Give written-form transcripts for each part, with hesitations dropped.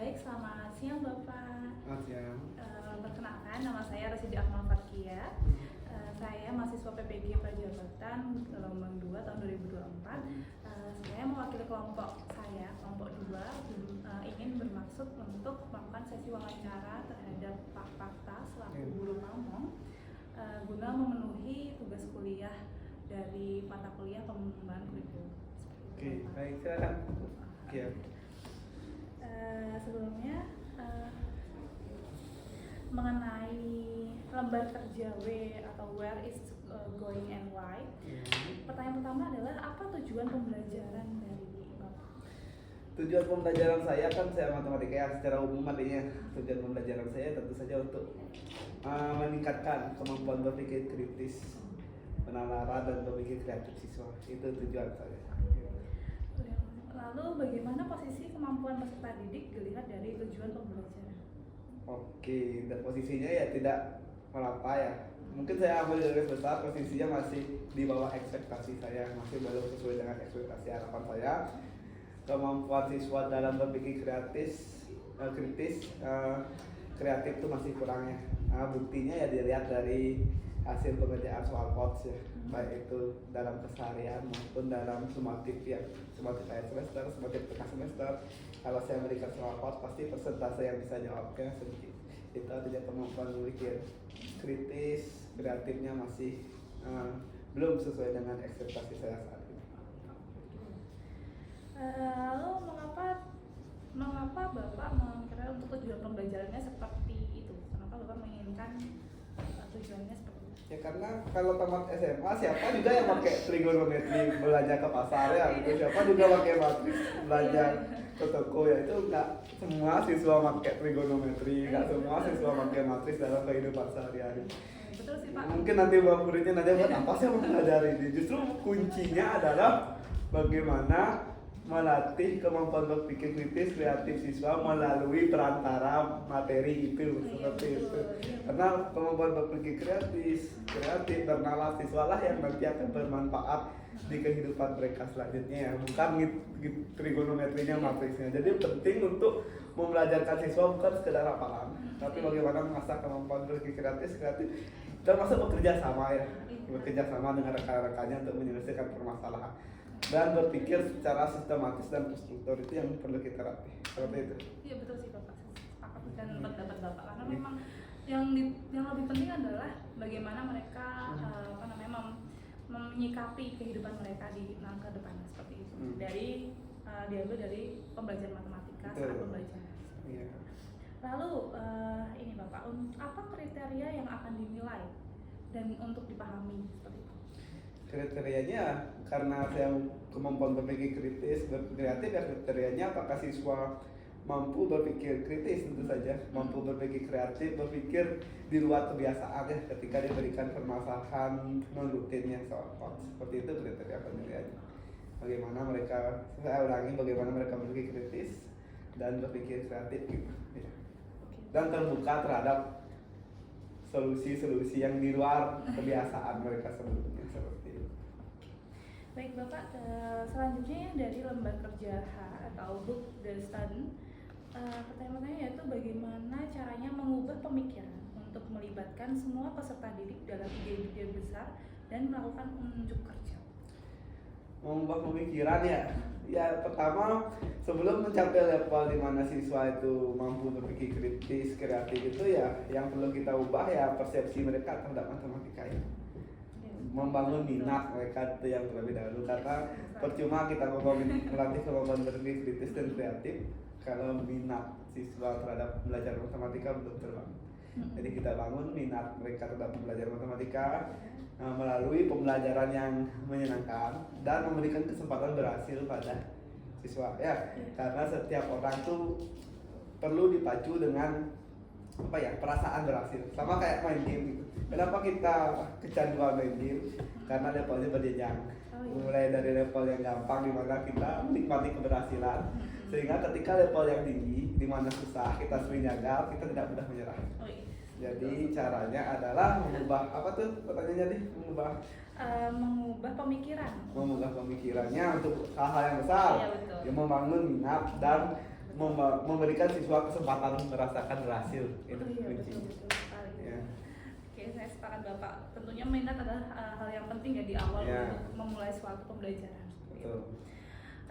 Baik, selamat siang Bapak. Selamat siang. Perkenalkan, nama saya Rasidi Akmal Fakia. Saya mahasiswa PPG Prajabatan gelombang 2 tahun 2024. Saya mewakili kelompok saya, kelompok 2, ingin bermaksud untuk melakukan sesi wawancara terhadap Pak Fakta selaku guru pamong guna memenuhi tugas kuliah dari mata kuliah pengembangan kurikulum. Oke, baik, silakan. Oke. Sebelumnya mengenai lembar kerja W atau where is going and why. Pertanyaan pertama adalah apa tujuan pembelajaran dari Bapak? Tujuan pembelajaran saya kan saya matematika ya, secara umum artinya tujuan pembelajaran saya tentu saja untuk meningkatkan kemampuan berpikir kritis, penalaran dan berpikir kreatif siswa. Itu tujuan saya. Lalu bagaimana posisi kemampuan peserta didik dilihat dari tujuan pembelajaran? Oke, dan posisinya ya tidak melapa ya. Mungkin saya ambil garis besar, posisinya masih di bawah ekspektasi saya, masih belum sesuai dengan ekspektasi harapan saya. Kemampuan siswa dalam berpikir kritis itu masih kurangnya. Buktinya ya dilihat dari hasil pengerjaan soal POTS ya, baik itu dalam keseharian maupun dalam sumatif ya, sumatif akhir semester, sumatif tengah semester. Kalau saya memberikan soal POTS pasti persentase yang bisa jawabnya sedikit. Itu artinya kemampuan berpikir kritis, kreatifnya masih belum sesuai dengan ekspektasi saya saat ini. Lalu mengapa Bapak mengira untuk tujuan pembelajarannya seperti itu? Kenapa Bapak menginginkan tujuannya seperti itu? Ya karena kalau tamat SMA siapa juga yang pakai trigonometri belanja ke pasar ya, gitu. Siapa juga pakai matris belanja ke toko ya, itu enggak semua siswa pakai trigonometri, enggak semua siswa pakai matris dalam kehidupan sehari-hari. Betul sih Pak. Mungkin nanti Mbak muridnya nanya buat apa sih mempelajari ini? Justru kuncinya adalah bagaimana melatih kemampuan berpikir kritis kreatif siswa melalui perantara materi itu, seperti itu. Karena kemampuan berpikir kreatif bernalar siswa lah yang nanti akan bermanfaat di kehidupan mereka selanjutnya ya, bukan trigonometrinya matrisnya. Jadi penting untuk membelajarkan siswa bukan sekedar hafalan, tapi bagaimana mengasah kemampuan berpikir kreatif termasuk bekerja sama ya, bekerja sama dengan rekan-rekannya untuk menyelesaikan permasalahan dan berpikir secara sistematis dan terstruktur. Itu yang perlu kita latih, seperti itu. Iya betul sih Bapak, sepakat dan pendapat Bapak, karena memang yang lebih penting adalah bagaimana mereka menyikapi kehidupan mereka di ke depannya seperti itu. Dari diambil dari pembelajaran matematika saat pembelajaran. Iya. Lalu ini Bapak, apa kriteria yang akan dinilai dan untuk dipahami seperti itu? Kriterianya karena saya kemampuan berpikir kritis, kreatif ya, kriterianya apakah siswa mampu berpikir kritis, tentu saja mampu berpikir kreatif, berpikir di luar kebiasaan ya, ketika diberikan permasalahan non rutin yang soal POTS. Seperti itu kriteria penilaiannya. Bagaimana mereka, saya ulangi, bagaimana mereka berpikir kritis dan berpikir kreatif gitu ya. Dan terbuka terhadap solusi-solusi yang di luar kebiasaan mereka sebelumnya, seperti itu. Baik Bapak, selanjutnya dari lembar kerja H atau book the student, pertanyaannya yaitu bagaimana caranya mengubah pemikiran untuk melibatkan semua peserta didik dalam ide-ide besar dan melakukan unjuk kerja. Mengubah pemikiran ya pertama sebelum mencapai level di mana siswa itu mampu berpikir kritis kreatif itu ya yang perlu kita ubah ya persepsi mereka terhadap matematika ya. Membangun minat mereka itu yang terlebih dahulu, karena percuma kita melatih kemampuan berpikir kritis dan kreatif kalau minat siswa terhadap belajar matematika belum terbangun. Jadi kita bangun minat mereka terhadap belajar matematika melalui pembelajaran yang menyenangkan dan memberikan kesempatan berhasil pada siswa ya, karena setiap orang tuh perlu dipacu dengan perasaan berhasil, sama kayak main game gitu. Kenapa kita kecanduan main game? Karena levelnya berjenjang, mulai dari level yang gampang di mana kita menikmati keberhasilan, sehingga ketika level yang tinggi di mana susah kita sering gagal, kita tidak mudah menyerah. Jadi caranya adalah mengubah pertanyaannya mengubah pemikiran. Mengubah pemikirannya untuk hal-hal yang besar. Iya, betul. Yang membangun minat dan memberikan siswa kesempatan merasakan berhasil. Itu Iya, kuncinya. betul sekali. Ya. Oke, saya sepakat Bapak. Tentunya minat adalah hal yang penting ya di awal Ya. untuk memulai suatu pembelajaran. Betul.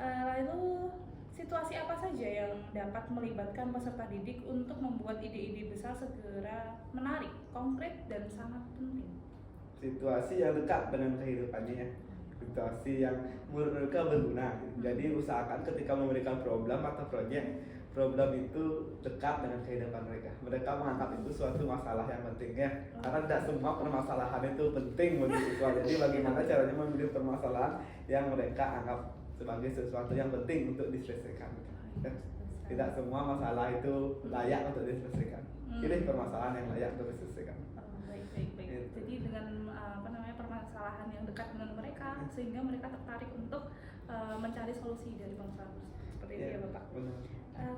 Lalu situasi apa saja yang dapat melibatkan peserta didik untuk membuat ide-ide besar segera menarik, konkret, dan sangat penting? Situasi yang dekat dengan kehidupannya ya. Situasi yang menurut mereka berguna. Jadi usahakan ketika memberikan problem atau proyek, problem itu dekat dengan kehidupan mereka. Mereka menganggap itu suatu masalah yang penting ya. Karena tidak semua permasalahan itu penting bagi siswa. Jadi bagaimana caranya memilih permasalahan yang mereka anggap sebagai sesuatu yang penting untuk diselesaikan. Tidak semua masalah itu layak untuk diselesaikan. Pilih permasalahan yang layak untuk diselesaikan. Baik. Jadi dengan permasalahan yang dekat dengan mereka, sehingga mereka tertarik untuk mencari solusi dari permasalahan seperti itu ya Bapak. Benar.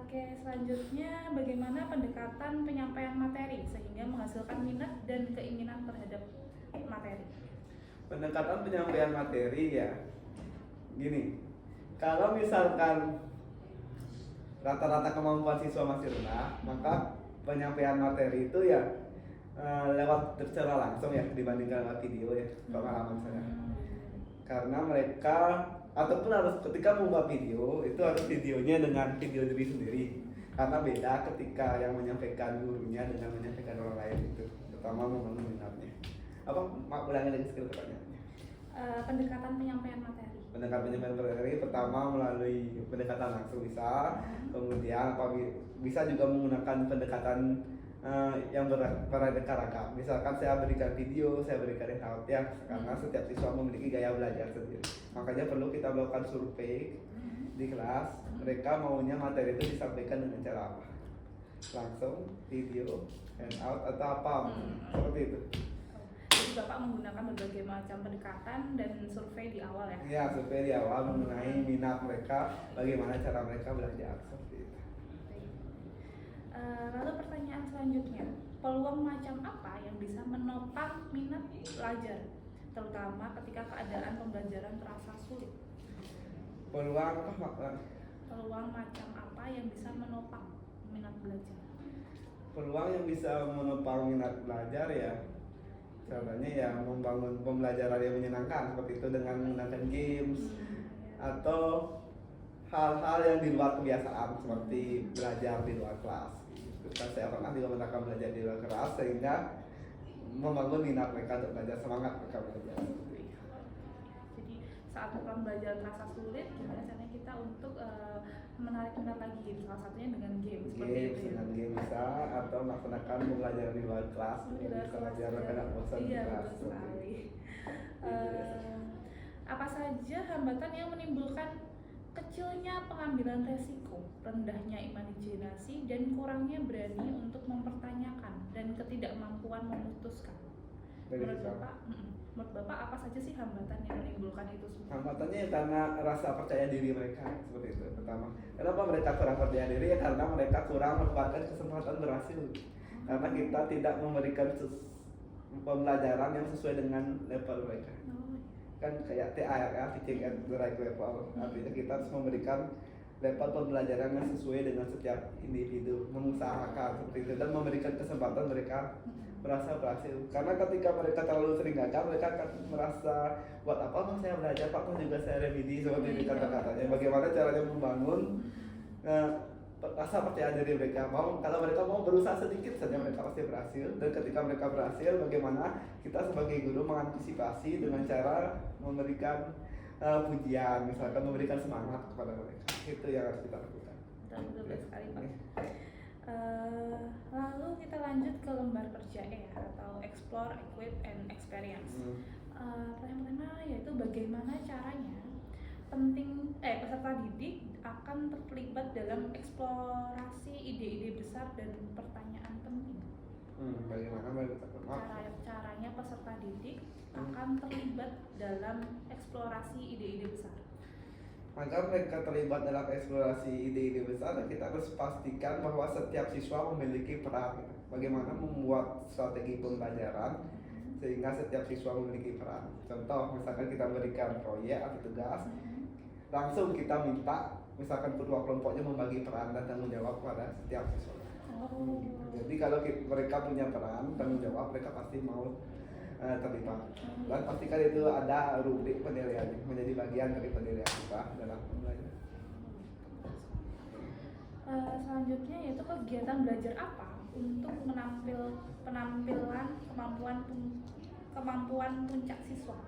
Oke, selanjutnya bagaimana pendekatan penyampaian materi sehingga menghasilkan minat dan keinginan terhadap materi? Pendekatan penyampaian materi ya gini, kalau misalkan rata-rata kemampuan siswa masih rendah, maka penyampaian materi itu ya lewat secara langsung ya dibandingkan lewat video ya, pengalaman saya. Karena mereka ataupun harus ketika membuat video itu harus videonya dengan video diri sendiri, karena beda ketika yang menyampaikan gurunya dengan menyampaikan orang lain itu, terutama membangun minatnya. Apa ulangi lagi skill pertanyaannya? Pendekatan penyampaian materi. Pendekatan penyampaian materi pertama melalui pendekatan langsung bisa, kemudian bisa juga menggunakan pendekatan yang beraneka ragam. Misalkan saya berikan video, saya berikan handout ya, karena setiap siswa memiliki gaya belajar sendiri. Makanya perlu kita melakukan survei di kelas. Mereka maunya materi itu disampaikan dengan cara apa? Langsung, video, handout atau apa? Seperti itu. Jadi Bapak menggunakan berbagai macam pendekatan dan survei di awal ya? Ya, survei di awal mengenai minat mereka, bagaimana cara mereka belajar seperti itu. Lalu pertanyaan selanjutnya, peluang macam apa yang bisa menopang minat pelajar, terutama ketika keadaan pembelajaran terasa sulit? Peluang apa makna? Peluang macam apa yang bisa menopang minat belajar? Peluang yang bisa menopang minat belajar ya, caranya ya membangun pembelajaran yang menyenangkan seperti itu dengan menggunakan games atau hal-hal yang di luar kebiasaan seperti belajar di luar kelas. Kan saya pernah juga melakukan belajar di luar kelas sehingga membangun minat mereka untuk belajar, semangat mereka belajar. Jadi saat pembelajaran terasa sulit, gimana caranya kita untuk menarik minat lagi? Salah satunya dengan game seperti Games itu ya. dengan game bisa, atau melaksanakan pembelajaran di luar kelas bisa belajar mereka tidak bosan di Iya, kelas. betul sekali. Apa saja hambatan yang menimbulkan kecilnya pengambilan resiko, rendahnya imajinasi, dan kurangnya berani untuk mempertanyakan dan ketidakmampuan memutuskan? Menurut Bapak apa saja sih hambatan yang menimbulkan itu semua? Hambatannya ya karena rasa percaya diri mereka seperti itu pertama. Kenapa mereka kurang percaya diri ya karena mereka kurang mendapatkan kesempatan berhasil. Karena kita tidak memberikan pembelajaran yang sesuai dengan level mereka. Kan kayak TAR ya, teaching at the right level. Artinya kita harus memberikan level pembelajaran yang sesuai dengan setiap individu, mengusahakan seperti itu dan memberikan kesempatan mereka merasa berhasil. Karena ketika mereka terlalu sering gagal, mereka akan merasa buat apa saya belajar, Pak juga saya remedi seperti itu kata-katanya. Bagaimana caranya membangun rasa percaya diri mereka, kalau mereka mau berusaha sedikit saja mereka pasti berhasil. Dan ketika mereka berhasil, bagaimana kita sebagai guru mengantisipasi dengan cara memberikan pujian, misalkan memberikan semangat kepada mereka. Itu yang harus kita lakukan. Betul sekali Pak. Lalu kita lanjut ke lembar kerja E atau Explore, Equip, and Experience. Pertanyaan pertama yaitu bagaimana caranya peserta didik akan terlibat dalam eksplorasi ide-ide besar dan pertanyaan penting. Bagaimana Caranya peserta didik akan terlibat dalam eksplorasi ide-ide besar. Maka mereka terlibat dalam eksplorasi ide-ide besar, dan kita harus pastikan bahwa setiap siswa memiliki peran. Bagaimana membuat strategi pembelajaran sehingga setiap siswa memiliki peran. Contoh, misalkan kita berikan proyek atau tugas, langsung kita minta misalkan kedua kelompoknya membagi peran dan tanggung jawab pada setiap siswa. Oh. Jadi kalau mereka punya peran tanggung jawab, mereka pasti mau terlibat. Dan pastikan itu ada rubrik penilaian menjadi bagian dari penilaian kita dalam pembelajaran. Selanjutnya yaitu kegiatan belajar apa untuk penampilan kemampuan puncak siswa.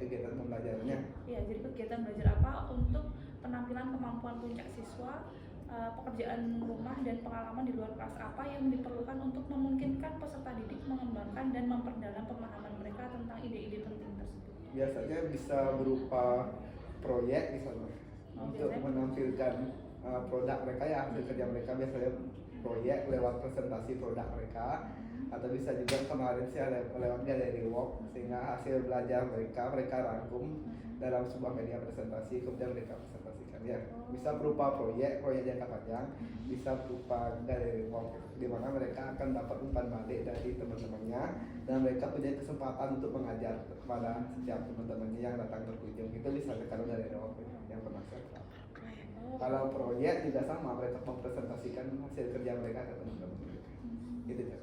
Kegiatan pembelajarannya. Iya, jadi kegiatan belajar apa untuk penampilan kemampuan puncak siswa, pekerjaan rumah dan pengalaman di luar kelas apa yang diperlukan untuk memungkinkan peserta didik mengembangkan dan memperdalam pemahaman mereka tentang ide-ide penting tersebut. Biasanya bisa berupa proyek misalnya untuk biasanya menampilkan produk mereka ya, hasil kerja mereka biasanya proyek lewat presentasi produk mereka, atau bisa juga kemarin sih lewat galeri walk, sehingga hasil belajar mereka rangkum dalam sebuah media presentasi kemudian mereka presentasikan ya. Bisa berupa proyek jangka panjang, bisa berupa galeri walk di mana mereka akan dapat umpan balik dari teman-temannya dan mereka punya kesempatan untuk mengajar kepada setiap teman-temannya yang datang berkunjung. Itu bisa kalau galeri walk yang pernah saya lakukan. Kalau proyek juga sama, mereka mempresentasikan hasil kerja mereka ke teman-teman mereka. Gitu ya.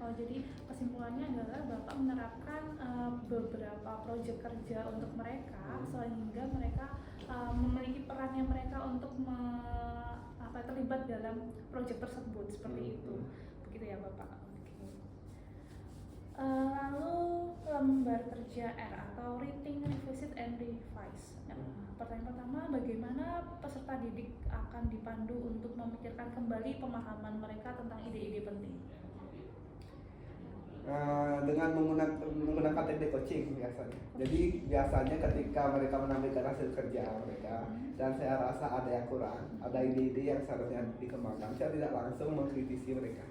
Oh, jadi kesimpulannya adalah Bapak menerapkan beberapa proyek kerja untuk mereka sehingga mereka memiliki perannya mereka untuk terlibat dalam proyek tersebut seperti itu. Begitu ya Bapak. Oke. Lalu lembar kerja R atau Reading, Revisit, and Revise. Pertanyaan pertama, bagaimana peserta didik akan dipandu untuk memikirkan kembali pemahaman mereka tentang ide-ide penting? Dengan menggunakan teknik coaching biasanya. Jadi biasanya ketika mereka menampilkan hasil kerja mereka dan saya rasa ada yang kurang, ada ide-ide yang seharusnya dikembangkan, saya tidak langsung mengkritisi mereka,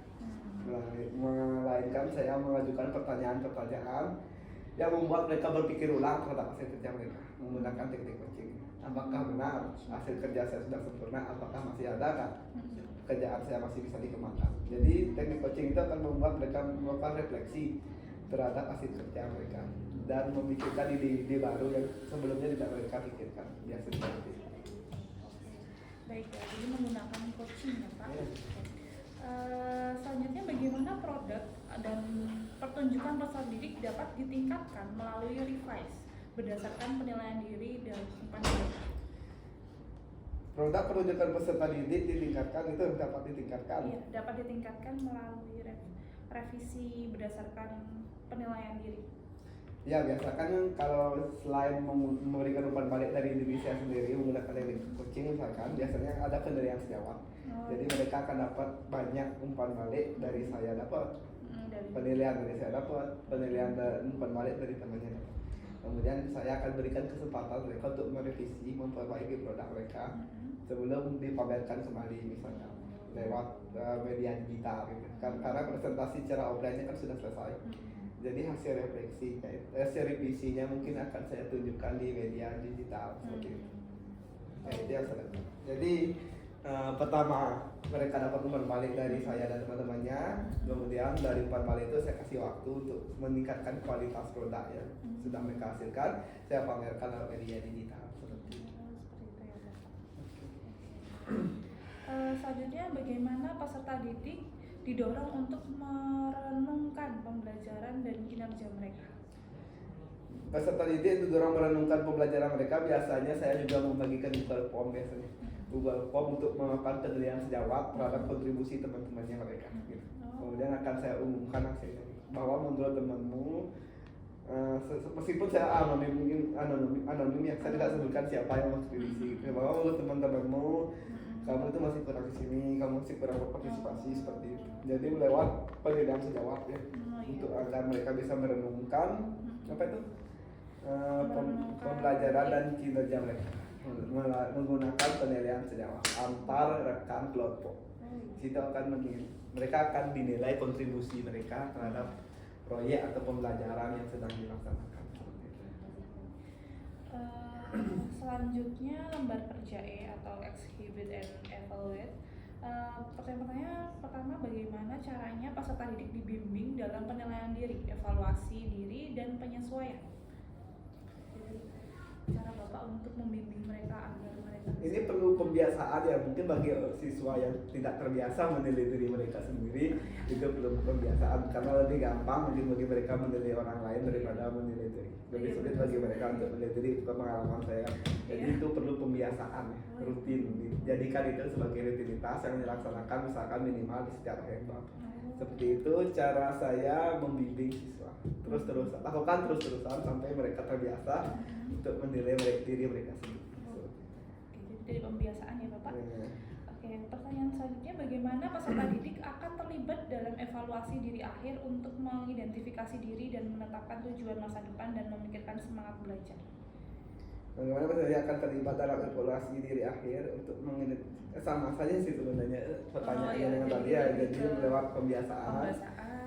melainkan saya mengajukan pertanyaan-pertanyaan yang membuat mereka berpikir ulang terhadap hasil kerja mereka menggunakan teknik coaching. Apakah benar hasil kerja saya sudah sempurna? Apakah masih ada kan? Kerjaan saya masih bisa dikembangkan. Jadi teknik coaching itu akan membuat mereka melakukan refleksi terhadap hasil kerja mereka dan memikirkan ide-ide baru yang sebelumnya tidak mereka pikirkan. Biasanya seperti itu. Baik ya, jadi menggunakan coaching ya Pak. Selanjutnya bagaimana produk dan pertunjukan peserta didik dapat ditingkatkan melalui revise berdasarkan penilaian diri dan umpan balik. Produk penunjukan peserta didik ditingkatkan itu dapat ditingkatkan. Iya, dapat ditingkatkan melalui revisi berdasarkan penilaian diri. Ya, biasakan kalau selain memberikan umpan balik dari diri saya sendiri menggunakan teknik coaching misalkan, biasanya ada penilaian sejawat. Jadi mereka akan dapat banyak umpan balik dari saya dapat, penilaian dari saya dapat, penilaian dan umpan balik dari temannya dapat. Kemudian saya akan berikan kesempatan mereka untuk merevisi, memperbaiki produk mereka sebelum dipamerkan kembali misalnya lewat media digital gitu. Karena presentasi secara offline-nya kan sudah selesai. Jadi hasil refleksinya, hasil revisinya mungkin akan saya tunjukkan di media digital seperti itu. Nah, itu yang saya lakukan. Jadi pertama mereka dapat umpan balik dari saya dan teman-temannya. Kemudian dari umpan balik itu saya kasih waktu untuk meningkatkan kualitas produk yang sudah mereka hasilkan. Saya pamerkan lewat media digital seperti itu. Selanjutnya bagaimana peserta didik didorong untuk merenungkan pembelajaran dan kinerja mereka? Peserta didik didorong merenungkan pembelajaran mereka. Biasanya saya juga membagikan Google Form biasanya. Google Form untuk melakukan penilaian sejawat terhadap kontribusi teman-temannya mereka. Gitu. Kemudian akan saya umumkan hasilnya bahwa menurut temanmu, meskipun saya anonim ya, saya tidak sebutkan siapa yang mengkritisi. Gitu. Bahwa menurut teman-temanmu, kamu itu masih kurang di sini, kamu masih kurang berpartisipasi seperti itu. Jadi lewat penilaian sejawat ya, untuk agar mereka bisa merenungkan apa itu pembelajaran dan kinerja mereka menggunakan penilaian sejawat antar rekan kelompok. Situ mereka akan dinilai kontribusi mereka terhadap proyek atau pembelajaran yang sedang dilaksanakan. Selanjutnya lembar kerja E atau Exhibit and Evaluate. Pertanyaan pertama, bagaimana caranya peserta didik dibimbing dalam penilaian diri, evaluasi diri, dan penyesuaian? cara Bapak untuk membimbing mereka agar mereka Ini perlu pembiasaan ya, mungkin bagi siswa yang tidak terbiasa menilai diri mereka sendiri juga perlu pembiasaan, karena lebih gampang mungkin bagi mereka menilai orang lain daripada menilai diri. Lebih sulit bagi mereka untuk menilai diri, itu pengalaman saya. Jadi itu perlu pembiasaan ya, rutin. Jadikan itu sebagai rutinitas yang dilaksanakan misalkan minimal di setiap akhir bab. Seperti itu cara saya membimbing siswa. Terus-terusan, lakukan terus-terusan sampai mereka terbiasa untuk menilai diri mereka sendiri. dari pembiasaan ya Bapak. Oke, pertanyaan selanjutnya, bagaimana peserta didik akan terlibat dalam evaluasi diri akhir untuk mengidentifikasi diri dan menetapkan tujuan masa depan dan memikirkan semangat belajar? Bagaimana saya akan terlibat dalam evaluasi diri akhir untuk sama saja sih sebenarnya pertanyaannya dengan tadi ya, jadi lewat pembiasaan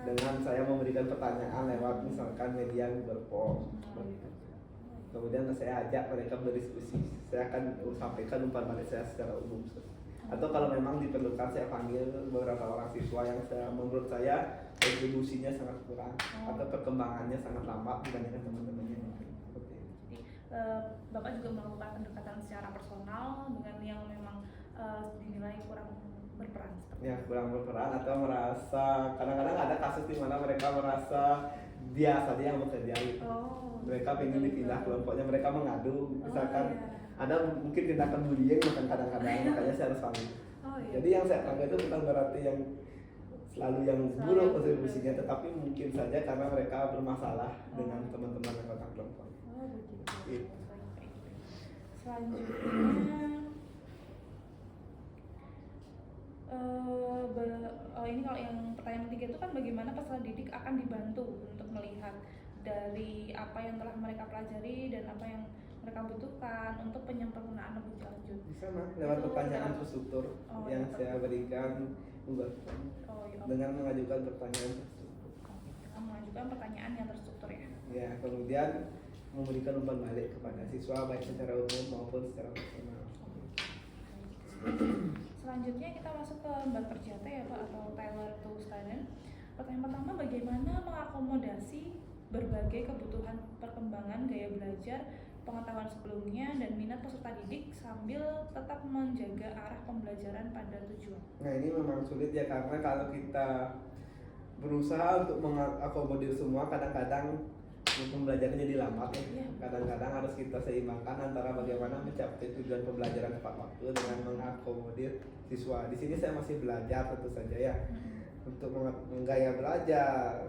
dengan saya memberikan pertanyaan lewat misalkan media Google Form. Kemudian saya ajak mereka berdiskusi, saya akan sampaikan umpan balik saya secara umum. Atau kalau memang diperlukan saya panggil beberapa orang siswa yang menurut saya kontribusinya sangat kurang atau perkembangannya sangat lambat dibandingkan teman-temannya. Seperti itu. Jadi Bapak juga melakukan pendekatan secara personal dengan yang memang dinilai kurang berperan. Ya, kurang berperan atau merasa, kadang-kadang ada kasus di mana mereka merasa dia saja yang bekerja gitu. Mereka ingin dipindah kelompoknya, mereka mengadu, misalkan ada mungkin tindakan bullying bahkan kadang-kadang, makanya saya harus panggil. Jadi yang saya panggil itu bukan berarti yang selalu yang buruk kontribusinya, tetapi mungkin saja karena mereka bermasalah dengan teman-teman yang datang kelompok. Begitu. Selanjutnya, ini kalau yang pertanyaan ketiga itu kan bagaimana peserta didik akan dibantu untuk melihat dari apa yang telah mereka pelajari dan apa yang mereka butuhkan untuk penyempurnaan lebih lanjut. Bisa mah lewat pertanyaan terstruktur yang saya berikan dengan mengajukan pertanyaan terstruktur. Dengan mengajukan pertanyaan yang terstruktur ya. Ya, kemudian memberikan umpan balik kepada siswa baik secara umum maupun secara personal. Selanjutnya kita masuk ke Mbak Perjata ya Pak, atau Tailor to Student. Pertanyaan pertama, bagaimana mengakomodasi berbagai kebutuhan perkembangan gaya belajar, pengetahuan sebelumnya, dan minat peserta didik sambil tetap menjaga arah pembelajaran pada tujuan? Nah, ini memang sulit ya, karena kalau kita berusaha untuk mengakomodir semua, kadang-kadang pembelajarannya jadi lambat ya. Kadang-kadang harus kita seimbangkan antara bagaimana mencapai tujuan pembelajaran tepat waktu dengan mengakomodir siswa. Di sini saya masih belajar tentu saja ya, untuk menggaya belajar,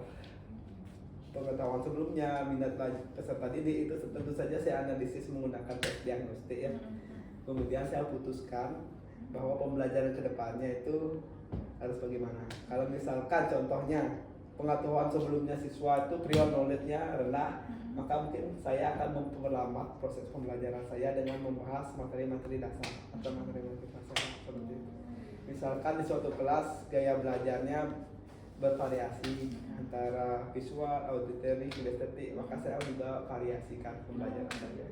pengetahuan sebelumnya, minat peserta didik itu tentu saja saya analisis menggunakan tes diagnostik ya. Kemudian saya putuskan bahwa pembelajaran kedepannya itu harus bagaimana. Kalau misalkan contohnya pengetahuan sebelumnya siswa itu prior knowledge-nya rendah, maka mungkin saya akan memperlambat proses pembelajaran saya dengan membahas materi-materi dasar atau materi-materi dasar seperti itu. Misalkan di suatu kelas gaya belajarnya bervariasi antara visual, auditory, kinestetik, maka saya juga variasikan pembelajaran saya,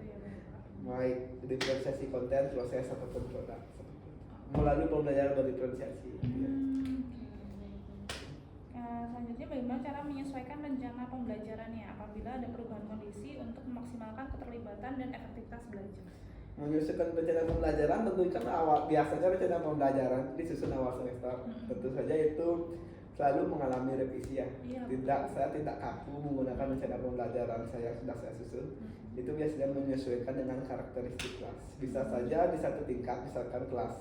baik diferensiasi konten, proses ataupun produk, melalui pembelajaran berdiferensiasi. Selanjutnya, bagaimana cara menyesuaikan rencana pembelajarannya apabila ada perubahan kondisi untuk memaksimalkan keterlibatan dan efektivitas belajar? Menyesuaikan rencana pembelajaran tentu kan biasanya rencana pembelajaran disusun awal semester. Tentu saja itu selalu mengalami revisi ya. Saya tidak kaku menggunakan rencana pembelajaran saya sudah saya susun. Itu biasanya menyesuaikan dengan karakteristik kelas. Bisa saja di satu tingkat, misalkan kelas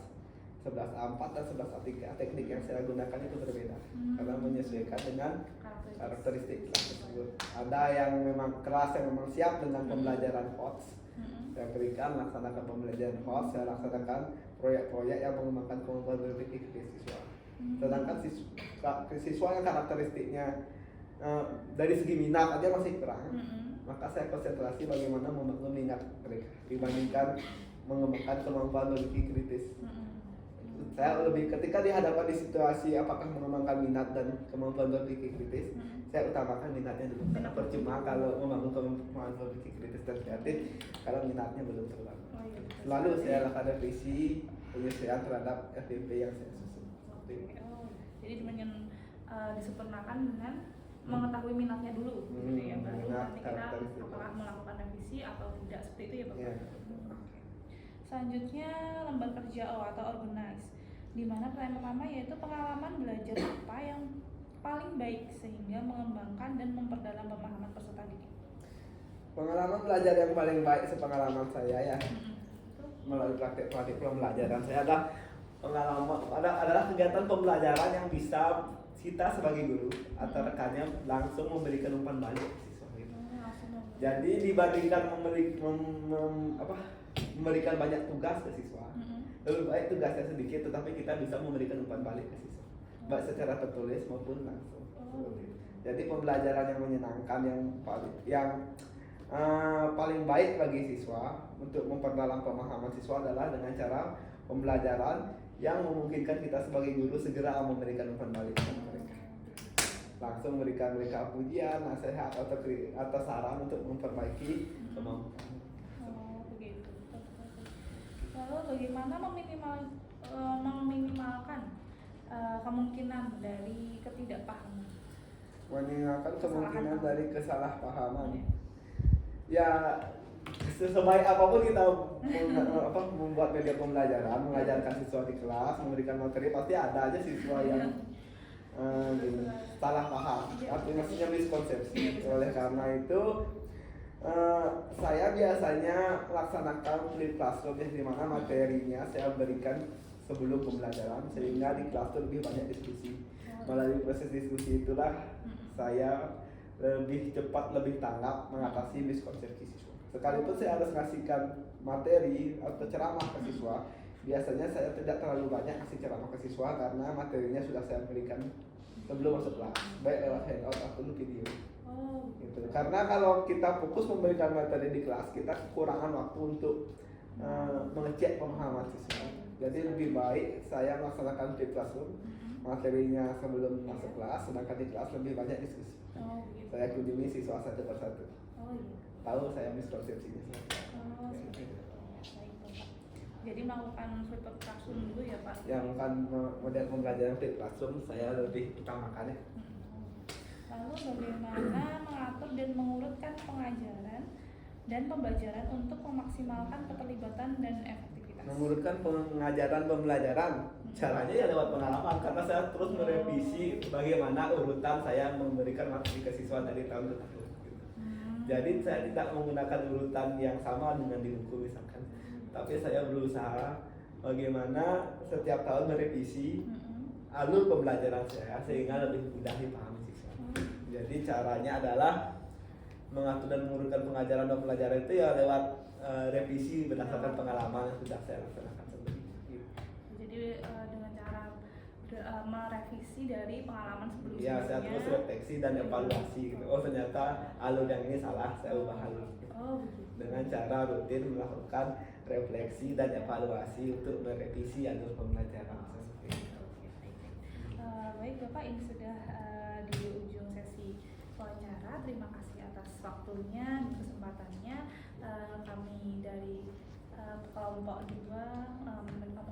11A4 dan 11A3, teknik yang saya gunakan itu berbeda karena menyesuaikan dengan karakteristik kelas tersebut. Ada yang memang kelas yang memang siap dengan pembelajaran HOTS, saya berikan laksanakan pembelajaran HOTS, saya laksanakan proyek-proyek yang mengembangkan kemampuan berpikir siswa. Sedangkan siswa yang karakteristiknya dari segi minat aja masih kurang, maka saya konsentrasi bagaimana membangun minat mereka dibandingkan mengembangkan kemampuan berpikir kritis. Saya lebih ketika dihadapkan di situasi apakah mengembangkan minat dan kemampuan berpikir kritis, saya utamakan minatnya dulu. Karena percuma kalau membangun kemampuan berpikir kritis dan kreatif kalau minatnya belum terbangun. Lalu saya lakukan revisi penyesuaian terhadap FDP yang saya susun. Jadi disempurnakan dengan mengetahui minatnya dulu, gitu ya. Baru minat, nanti kita karakteristik. apakah melakukan revisi atau tidak, seperti itu ya Bapak. Iya. Oke. Selanjutnya lembar kerja O atau organize, di mana pertanyaan pertama yaitu pengalaman belajar apa yang paling baik sehingga mengembangkan dan memperdalam pemahaman peserta didik. Pengalaman belajar yang paling baik sepengalaman saya ya Itu. melalui praktik pembelajaran saya adalah pengalaman adalah kegiatan pembelajaran yang bisa kita sebagai guru atau rekannya langsung memberikan umpan balik ke siswa gitu. Langsung memulai. Jadi dibandingkan memberikan banyak tugas ke siswa, lebih baik tugasnya sedikit tetapi kita bisa memberikan umpan balik ke siswa, baik secara tertulis maupun langsung. Jadi pembelajaran yang menyenangkan paling baik bagi siswa untuk memperdalam pemahaman siswa adalah dengan cara pembelajaran yang memungkinkan kita sebagai guru segera memberikan umpan balik kepada mereka, langsung memberikan mereka pujian, nasihat atau saran untuk memperbaiki kemampuan. Oh, begitu. Lalu bagaimana meminimalkan kemungkinan dari ketidakpahaman? Meninggalkan kemungkinan Kesalahan. dari kesalahpahaman. Ya, sebaik apapun kita membuat media pembelajaran, mengajarkan siswa di kelas, memberikan materi, pasti ada aja siswa yang salah paham, artinya maksudnya miskonsepsi. Oleh karena itu saya biasanya melaksanakan flip classroom di mana materinya saya berikan sebelum pembelajaran sehingga di kelas itu lebih banyak diskusi. Melalui proses diskusi itulah saya lebih cepat, lebih tanggap mengatasi miskonsepsi siswa. Sekalipun saya harus ngasihkan materi atau ceramah ke siswa, biasanya saya tidak terlalu banyak kasih ceramah ke siswa karena materinya sudah saya berikan sebelum masuk kelas, baik lewat handout ataupun video. Gitu. Karena kalau kita fokus memberikan materi di kelas, kita kekurangan waktu untuk mengecek pemahaman siswa. Jadi lebih baik saya melaksanakan flip classroom, materinya sebelum masuk kelas, sedangkan di kelas lebih banyak diskusi. Gitu. Saya kunjungi siswa satu persatu. Iya. Tahu saya miskonsepsinya. Baik Bapak. Jadi melakukan flip classroom dulu ya Pak. Yang kan model pembelajaran flip classroom saya lebih utamakan ya. Lalu bagaimana mengatur dan mengurutkan pengajaran dan pembelajaran untuk memaksimalkan keterlibatan dan efektivitas? Mengurutkan pengajaran pembelajaran, caranya ya lewat pengalaman karena saya terus merevisi bagaimana urutan saya memberikan materi ke siswa dari tahun ke tahun. Jadi saya tidak menggunakan urutan yang sama dengan di buku misalkan, tapi saya berusaha bagaimana setiap tahun merevisi alur pembelajaran saya sehingga lebih mudah dipahami siswa. Jadi caranya adalah mengatur dan mengurutkan pengajaran dan pelajaran itu ya lewat revisi berdasarkan pengalaman yang sudah saya laksanakan sebelumnya. Jadi dengan cara merevisi dari pengalaman sebelumnya. Ya, saya terus refleksi dan evaluasi gitu. Oh ternyata alur yang ini salah, saya ubah alur. Begitu. Dengan cara rutin melakukan refleksi dan evaluasi untuk merevisi alur pembelajaran. Baik Bapak, ini sudah di ujung sesi wawancara. Terima kasih atas waktunya dan kesempatannya. Kami dari kelompok 2 menerima